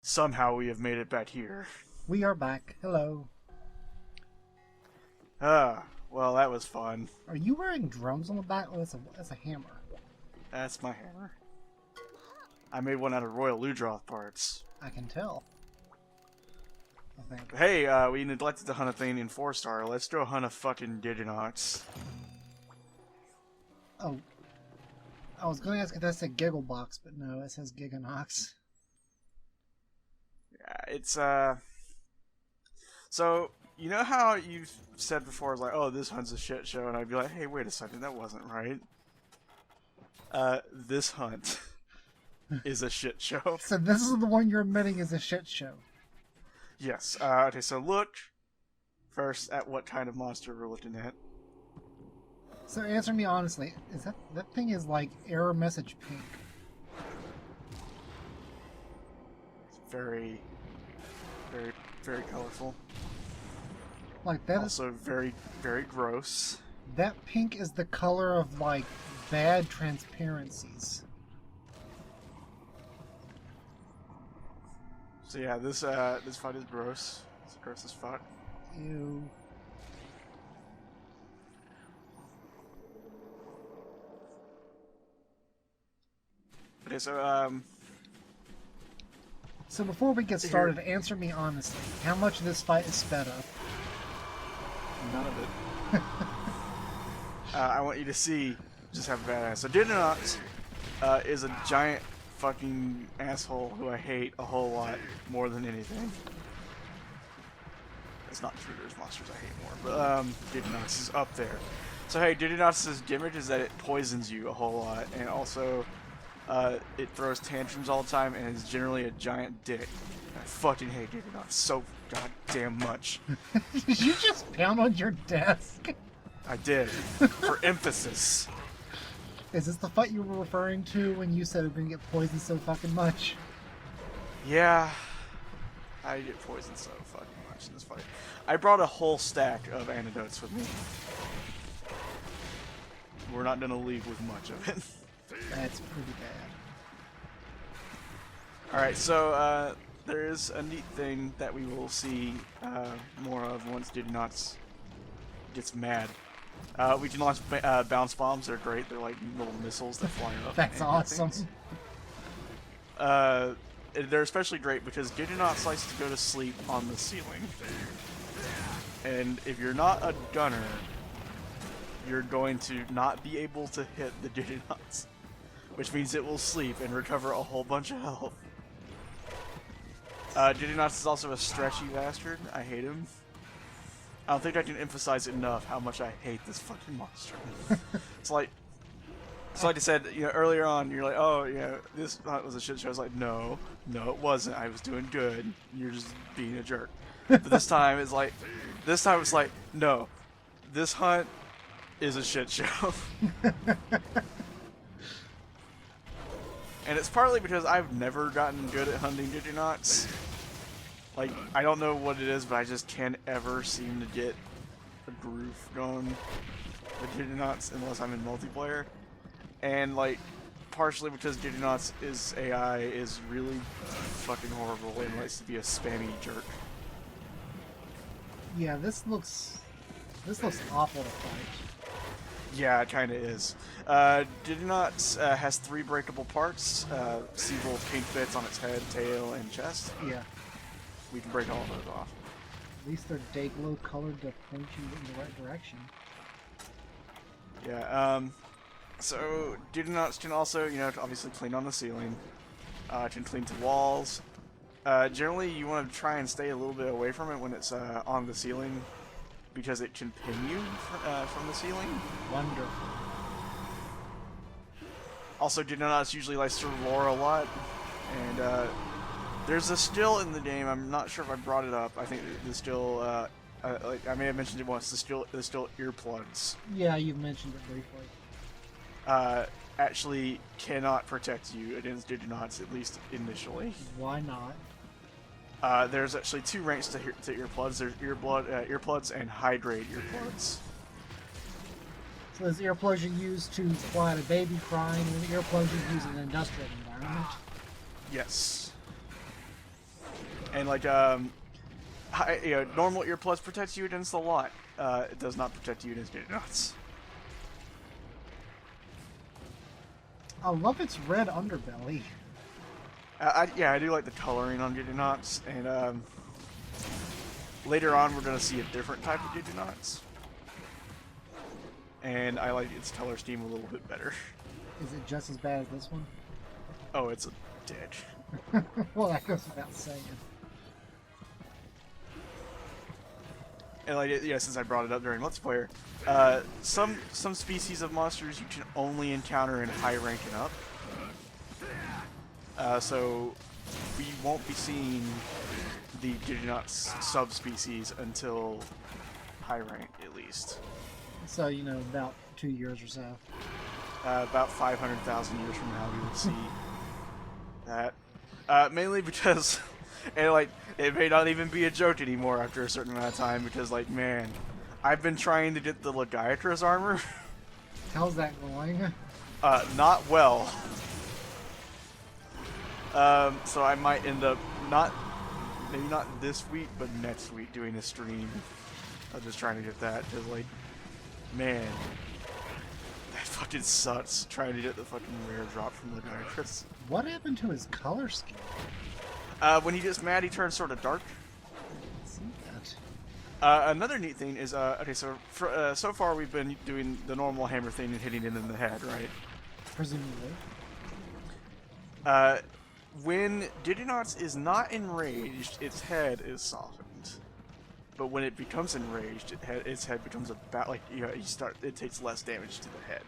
Somehow we have made it back here. We are back. Hello. Well, that was fun. Are you wearing drums on the back? Oh, that's a hammer. That's my hammer. I made one out of Royal Ludroth parts. I can tell. I think. Hey, we neglected to hunt a thing in 4-star. Let's go hunt a fucking Gigginox. Oh. I was going to ask if that said Gigglebox, but no, it says Gigginox. Yeah, it's, So, you know how you've said before, it's like, oh, this hunt's a shit show, and I'd be like, hey, wait a second, that wasn't right. This hunt is a shit show. So this is the one you're admitting is a shit show. Yes. Okay, so look first at what kind of monster we're looking at. So answer me honestly, is that thing is like error message pink? It's very, very, very colorful. Like that also very, very gross. That pink is the color of like bad transparencies. So yeah, this fight is gross. It's gross as fuck. Ew. Okay, so So before we get started, answer me honestly. How much of this fight is sped up? None of it. I want you to see just how badass. So Gigginox is a giant fucking asshole who I hate a whole lot more than anything. It's not true, there's monsters I hate more, but Gigginox is up there. So hey, Gigginox's gimmick is that it poisons you a whole lot, and also it throws tantrums all the time and is generally a giant dick. I fucking hate Gigginox so goddamn much. Did you just pound on your desk? I did. For emphasis. Is this the fight you were referring to when you said it was going to get poisoned so fucking much? Yeah. I get poisoned so fucking much in this fight. I brought a whole stack of antidotes with me. We're not going to leave with much of it. That's pretty bad. Alright, so there is a neat thing that we will see more of once Gigginox gets mad. We can launch bounce bombs. They're great. They're like little missiles that fly up. That's awesome. They're especially great because Gigginox likes to go to sleep on the ceiling. And if you're not a gunner, you're going to not be able to hit the Gigginox, which means it will sleep and recover a whole bunch of health. Gigginox is also a stretchy bastard. I hate him. I don't think I can emphasize enough how much I hate this fucking monster. It's like I said, you know, earlier on, you're like, oh, yeah, this was a shit show. I was like, no, it wasn't. I was doing good. You're just being a jerk. But this time it's like, no, this hunt is a shit show. And it's partly because I've never gotten good at hunting Gigginox. Like, I don't know what it is, but I just can't ever seem to get a groove going with Gigginox unless I'm in multiplayer. And, like, partially because Gigginox is AI is really fucking horrible and likes to be a spammy jerk. Yeah, this looks awful to fight. Yeah, it kinda is. Gigginox has 3 breakable parts. See little pink bits on its head, tail, and chest. Yeah. We can break all of those off. At least they're day-glow colored to point you in the right direction. Yeah, so Gigginox can also, you know, obviously clean on the ceiling. Can clean to walls. Generally, you want to try and stay a little bit away from it when it's on the ceiling, because it can pin you from the ceiling. Wonderful. Also, Gigginox usually likes to roar a lot, and there's a skill in the game. I'm not sure if I brought it up. I think the skill, like I may have mentioned it once. The skill earplugs. Yeah, you've mentioned it briefly. Actually cannot protect you against Gigginox, at least initially. Why not? There's actually 2 ranks to earplugs. There's earplugs and high-grade earplugs. So those earplugs you use to quiet a baby crying, and the earplugs you use in an industrial environment. Yes. And like normal earplugs protects you against a lot. It does not protect you against Gigginox. I love its red underbelly. Yeah, I do like the coloring on Gigginox, and later on we're gonna see a different type of Gigginox. And I like its color scheme a little bit better. Is it just as bad as this one? Oh, it's a dick. Well, that goes without saying. And like, yeah, since I brought it up during Let's Player, some species of monsters you can only encounter in high rank and up. So we won't be seeing the Gigginox subspecies until high rank, at least. So, you know, about 2 years or so. About 500,000 years from now, we will see that. Mainly because, and like, it may not even be a joke anymore after a certain amount of time, because, like, man, I've been trying to get the Legiatrus armor. How's that going? Not well. So I might end up maybe not this week, but next week doing a stream. I'm just trying to get that, because, like, man, that fucking sucks trying to get the fucking rare drop from Legiatrus. What happened to his color scheme? When he gets mad, he turns sort of dark. I see that. Another neat thing is, okay, so so far we've been doing the normal hammer thing and hitting it in the head, right? Presumably. When Gigginox is not enraged, its head is softened. But when it becomes enraged, its head becomes about like it takes less damage to the head.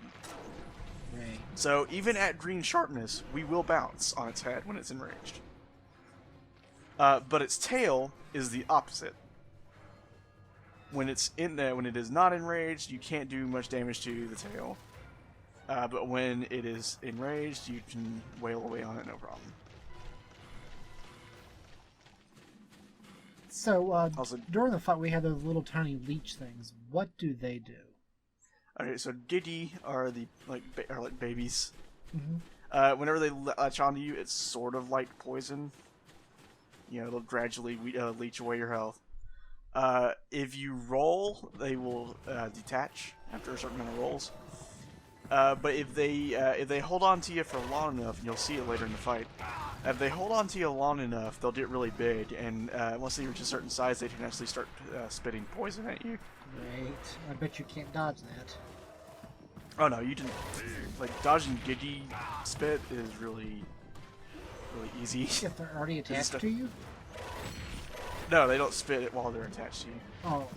Right. So even at green sharpness, we will bounce on its head when it's enraged. But its tail is the opposite. When it's when it is not enraged, you can't do much damage to the tail. But when it is enraged, you can wail away on it, no problem. So, Also, during the fight, we had those little tiny leech things. What do they do? okay, so Giggy are the like babies. Mm-hmm. Whenever they latch onto you, it's sort of like poison. You know, it'll gradually leech away your health. If you roll, they will detach after a certain amount of rolls. But if they hold on to you for long enough, and you'll see it later in the fight, if they hold on to you long enough, they'll get really big, and once they reach a certain size, they can actually start spitting poison at you. Great. I bet you can't dodge that. Oh no, you can. Like, dodging Giggy spit is really easy. If they're already attached to you? No, they don't spit it while they're attached to you. Oh.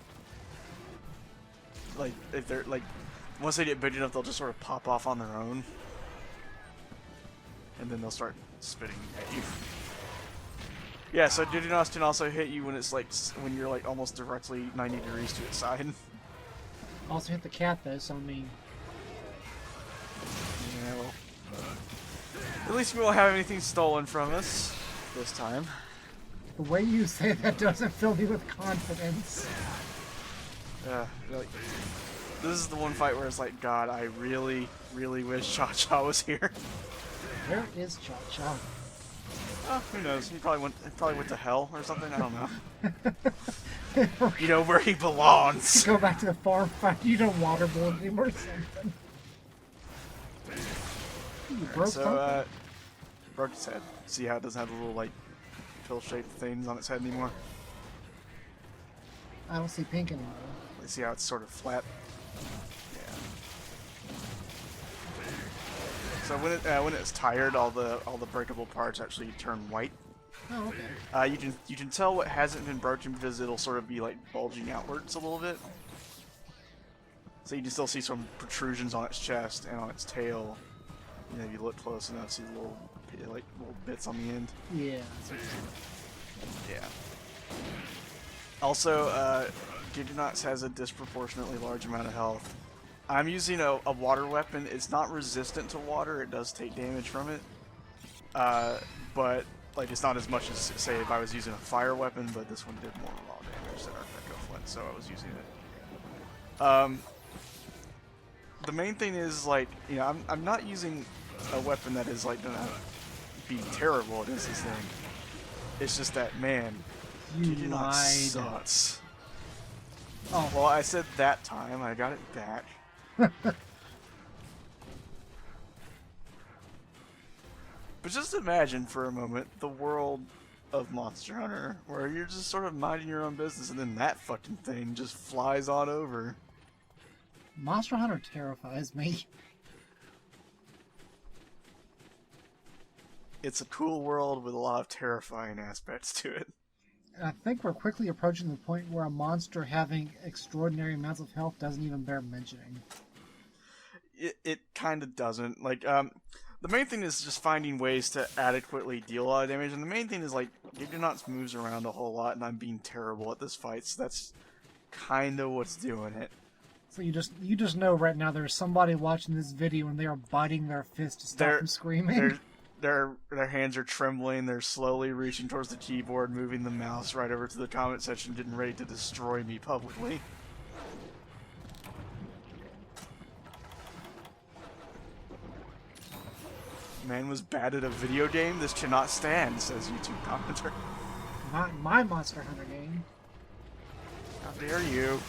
Like, if they're like, once they get big enough, they'll just sort of pop off on their own, and then they'll start spitting at you. Yeah, so Gigginox can also hit you when it's like when you're like almost directly 90 degrees to its side. Also hit the cat though, so I mean. Yeah, well, at least we won't have anything stolen from us this time. The way you say that doesn't fill me with confidence. Like, this is the one fight where it's like, God, I really, really wish Cha-Cha was here. Where is Cha-Cha? Oh, who knows? He probably went to hell or something. I don't know. You know where he belongs. Go back to the farm fight. You don't waterboard him or something. You broke something. Broke its head. See how it doesn't have the little like pill-shaped things on its head anymore? I don't see pink anymore. See how it's sort of flat? Yeah. So when it's tired, all the breakable parts actually turn white. Oh, okay. You can tell what hasn't been broken because it'll sort of be like bulging outwards a little bit. So you can still see some protrusions on its chest and on its tail. You know, if you look close enough, see the little bits on the end. Yeah. Yeah. Also, Gigginox has a disproportionately large amount of health. I'm using a water weapon. It's not resistant to water. It does take damage from it. But like it's not as much as, say, if I was using a fire weapon, but this one did more raw damage than our Echo Flint, so I was using it. The main thing is, like, you know, I'm not using a weapon that is, like, gonna be terrible at this thing. It's just that, man, You Gigginox lied. sucks. Oh, Well, I said that time. I got it back. But just imagine for a moment the world of Monster Hunter, where you're just sort of minding your own business, and then that fucking thing just flies on over. Monster Hunter terrifies me. It's a cool world with a lot of terrifying aspects to it. And I think we're quickly approaching the point where a monster having extraordinary amounts of health doesn't even bear mentioning. It kind of doesn't. Like, the main thing is just finding ways to adequately deal a lot of damage, and the main thing is, like, Gigginox moves around a whole lot, and I'm being terrible at this fight, so that's kind of what's doing it. So you just know right now there's somebody watching this video and they are biting their fist to stop from screaming. Their hands are trembling, they're slowly reaching towards the keyboard, moving the mouse right over to the comment section, getting ready to destroy me publicly. Man was bad at a video game? This cannot stand, says YouTube commenter. Not my Monster Hunter game. How dare you?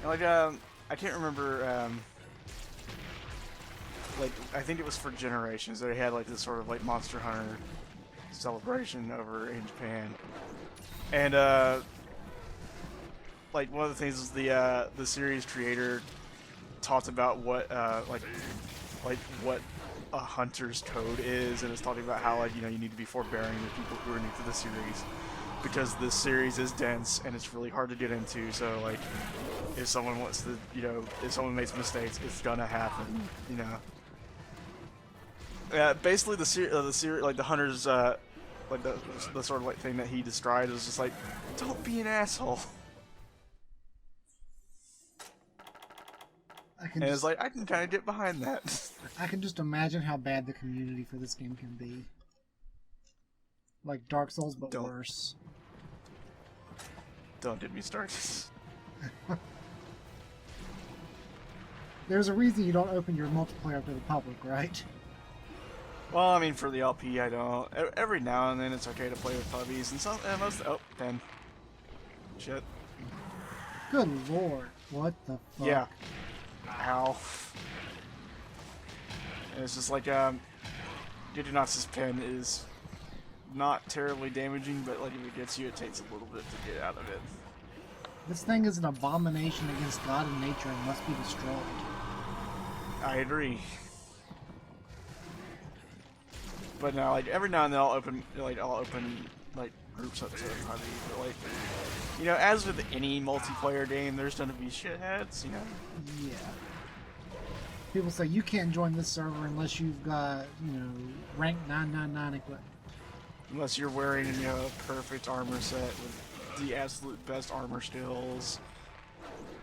And like, I can't remember, like, I think it was for Generations. They had, like, this sort of, like, Monster Hunter celebration over in Japan. And, like, one of the things is the series creator talked about what, like what a hunter's code is, and it's talking about how, like, you know, you need to be forbearing with people who are new to the series, because this series is dense and it's really hard to get into, so, like, if someone wants to, you know, if someone makes mistakes, it's gonna happen, you know. Basically the series, like, the hunters, like, the sort of, like, thing that he described is just like, don't be an asshole. And it's like, I can kind of get behind that. I can just imagine how bad the community for this game can be. Like Dark Souls, but worse. Don't get me started. There's a reason you don't open your multiplayer to the public, right? Well, I mean, for the LP, I don't. Every now and then, it's okay to play with puppies, and some, most. Oh, 10. Shit. Good lord, what the fuck? Yeah. Ow. And it's just like, Gigginox's pen is not terribly damaging, but, like, if it gets you, it takes a little bit to get out of it. This thing is an abomination against God and nature and must be destroyed. I agree. But now, like, every now and then I'll open groups up to a puppy, but, like, you know, as with any multiplayer game, there's gonna be shitheads, you know? Yeah. People say you can't join this server unless you've got, you know, rank 999 equipment. Unless you're wearing, you know, a perfect armor set with the absolute best armor skills.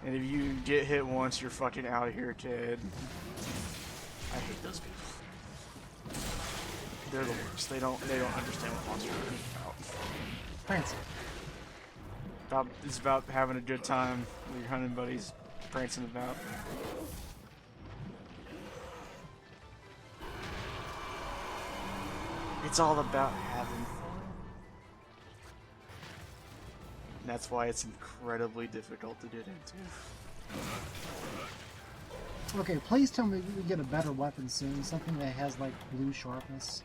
And if you get hit once, you're fucking out of here, kid. I hate those people. They're the worst. They don't understand what Monster Hunter is about. Fancy. It's about having a good time with your hunting buddies, prancing about. It's all about having fun. And that's why it's incredibly difficult to get into. Okay, please tell me we get a better weapon soon, something that has, like, blue sharpness.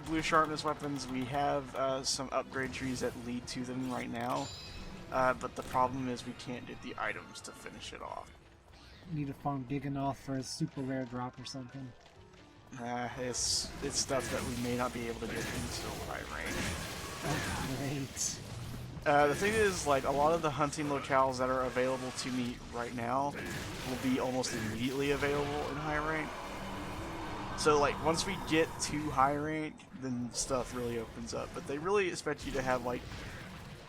Blue sharpness weapons, we have some upgrade trees that lead to them right now, but the problem is we can't get the items to finish it off. You need to farm Gigginox for a super rare drop or something. It's stuff that we may not be able to get until high range. Oh, great. The thing is, like, a lot of the hunting locales that are available to me right now will be almost immediately available in high rank. So, like, once we get to high rank, then stuff really opens up. But they really expect you to have, like,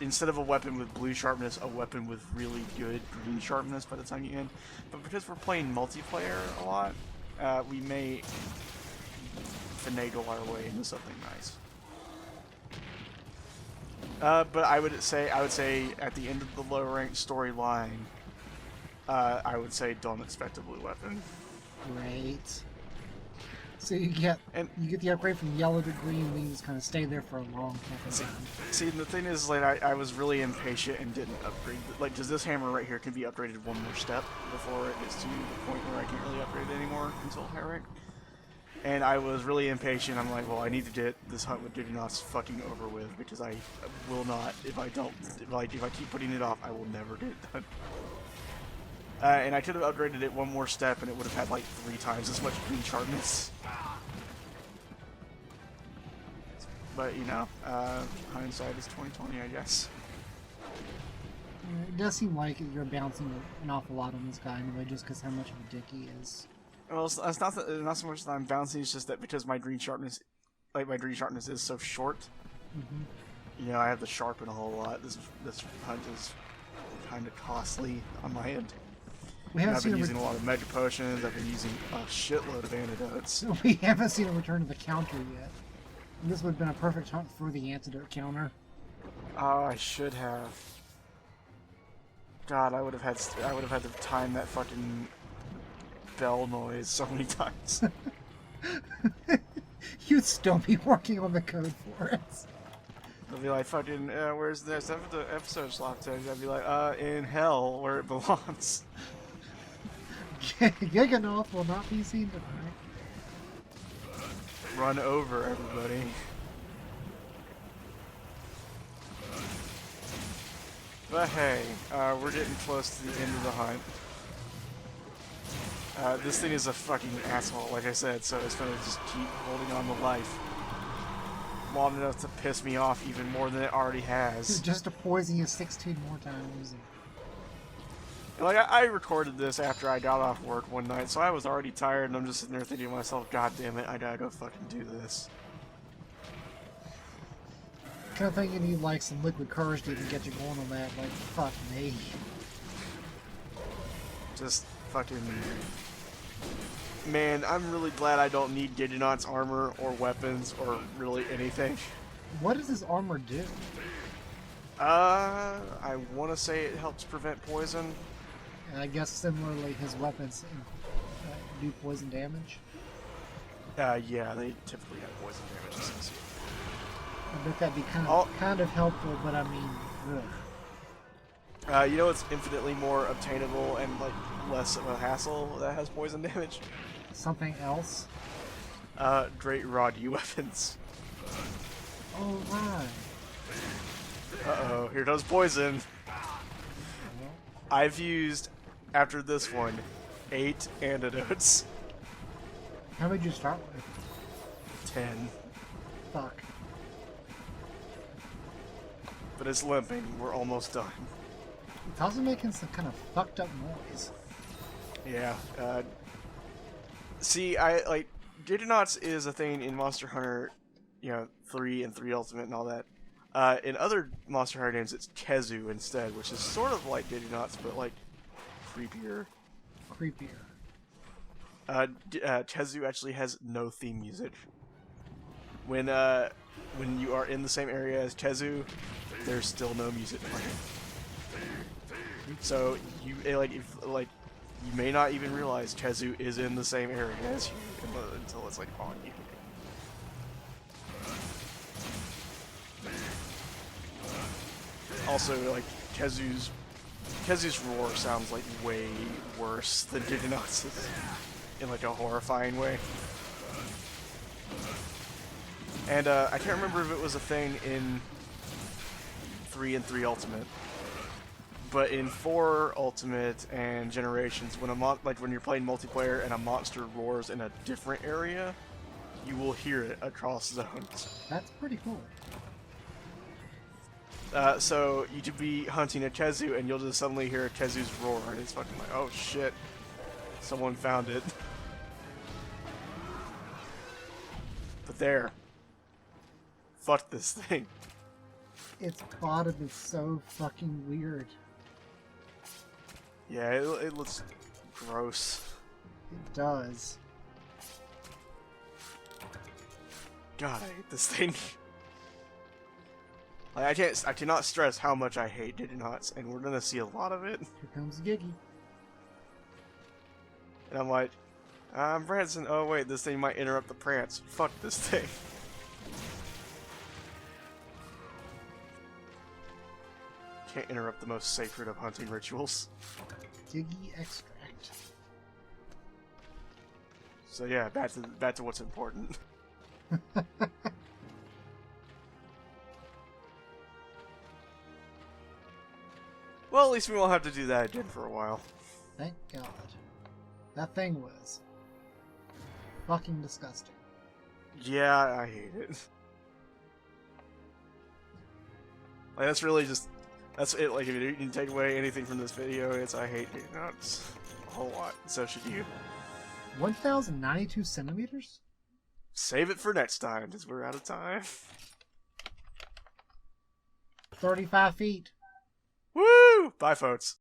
instead of a weapon with blue sharpness, a weapon with really good green sharpness by the time you end. But because we're playing multiplayer a lot, we may finagle our way into something nice. But I would say at the end of the low rank storyline, I would say don't expect a blue weapon. Great. So you get And the upgrade from yellow to green, and then you just kind of stay there for a long fucking time. see, the thing is, like, I was really impatient and didn't upgrade. Like, just this hammer right here can be upgraded one more step before it gets to the point where I can't really upgrade it anymore until higher rank. And I was really impatient. I'm like, well, I need to get this hunt with Gigginox fucking over with, because I will not, if I keep putting it off, I will never get it done. And I could have upgraded it one more step, and it would have had like 3 times as much green sharpness. But you know, hindsight is 20/20, I guess. It does seem like you're bouncing an awful lot on this guy anyway, just because how much of a dick he is. Well, it's not so much that I'm bouncing; it's just that because my green sharpness is so short. You know, I have to sharpen a whole lot. This hunt is kind of costly on my end. I've been using a lot of mega potions. I've been using a shitload of antidotes. We haven't seen a return to the counter yet. And this would have been a perfect hunt for the antidote counter. Oh, I should have. God, I would have had to time that fucking bell noise so many times. You'd still be working on the code for it. I'll be like, fucking, where's this episode slot? I'd be like, in hell, where it belongs. Gigginox will not be seen tonight. Run over, everybody. But hey, we're getting close to the end of the hunt. This thing is a fucking asshole, like I said, so it's gonna just keep holding on to life. Long enough to piss me off even more than it already has. Just to poison you 16 more times. Like, I recorded this after I got off work one night, so I was already tired, and I'm just sitting there thinking to myself, God damn it, I gotta go fucking do this. Kind of think you need like some liquid courage to even get you going on that. Like, fuck me. Just fucking... Man, I'm really glad I don't need Gigginox armor or weapons or really anything. What does his armor do? I want to say it helps prevent poison. And I guess similarly his weapons do poison damage. Yeah, they typically have poison damage associated. I bet that'd be kind of helpful, but I mean, ugh. You know what's infinitely more obtainable and like less of a hassle that has poison damage? Something else? Great Rod-U weapons. Oh, right. Uh-oh, here goes poison. I've used, after this one, 8 antidotes. How many did you start with? 10. Fuck. But it's limping. We're almost done. It's also making some kind of fucked up noise. Yeah. See, I like Gigginox is a thing in Monster Hunter, you know, 3 and 3 Ultimate and all that. In other Monster Hunter games, it's Kezu instead, which is sort of like Gigginox, but like creepier. Creepier. Kezu actually has no theme music. When you are in the same area as Kezu, there's still no music playing. So you you may not even realize Kezu is in the same area as you until it's like on you. Also, like Kezu's roar sounds like way worse than Gigginox's in like a horrifying way. And I can't remember if it was a thing in 3 and 3 Ultimate, but in 4 Ultimate and Generations, when when you're playing multiplayer and a monster roars in a different area, you will hear it across zones. That's pretty cool. So you could be hunting a Kezu and you'll just suddenly hear a Kezu's roar, and it's fucking like, oh shit, someone found it. But there. Fuck this thing. Its bottom is so fucking weird. Yeah, it looks gross. It does. God, I hate this thing. Like, I cannot stress how much I hate Gigginox, and we're gonna see a lot of it. Here comes Giggy. And I'm like, I'm prancing. Oh wait, this thing might interrupt the prance. Fuck this thing. Can't interrupt the most sacred of hunting rituals. Diggy extract. So yeah, back to what's important. Well, at least we won't have to do that again for a while. Thank God. That thing was fucking disgusting. Yeah, I hate it. Like, that's really just... That's it. Like, if you can take away anything from this video, it's I hate Gigginox a whole lot. So should you. 1,092 centimeters? Save it for next time, because we're out of time. 35 feet. Woo! Bye, folks.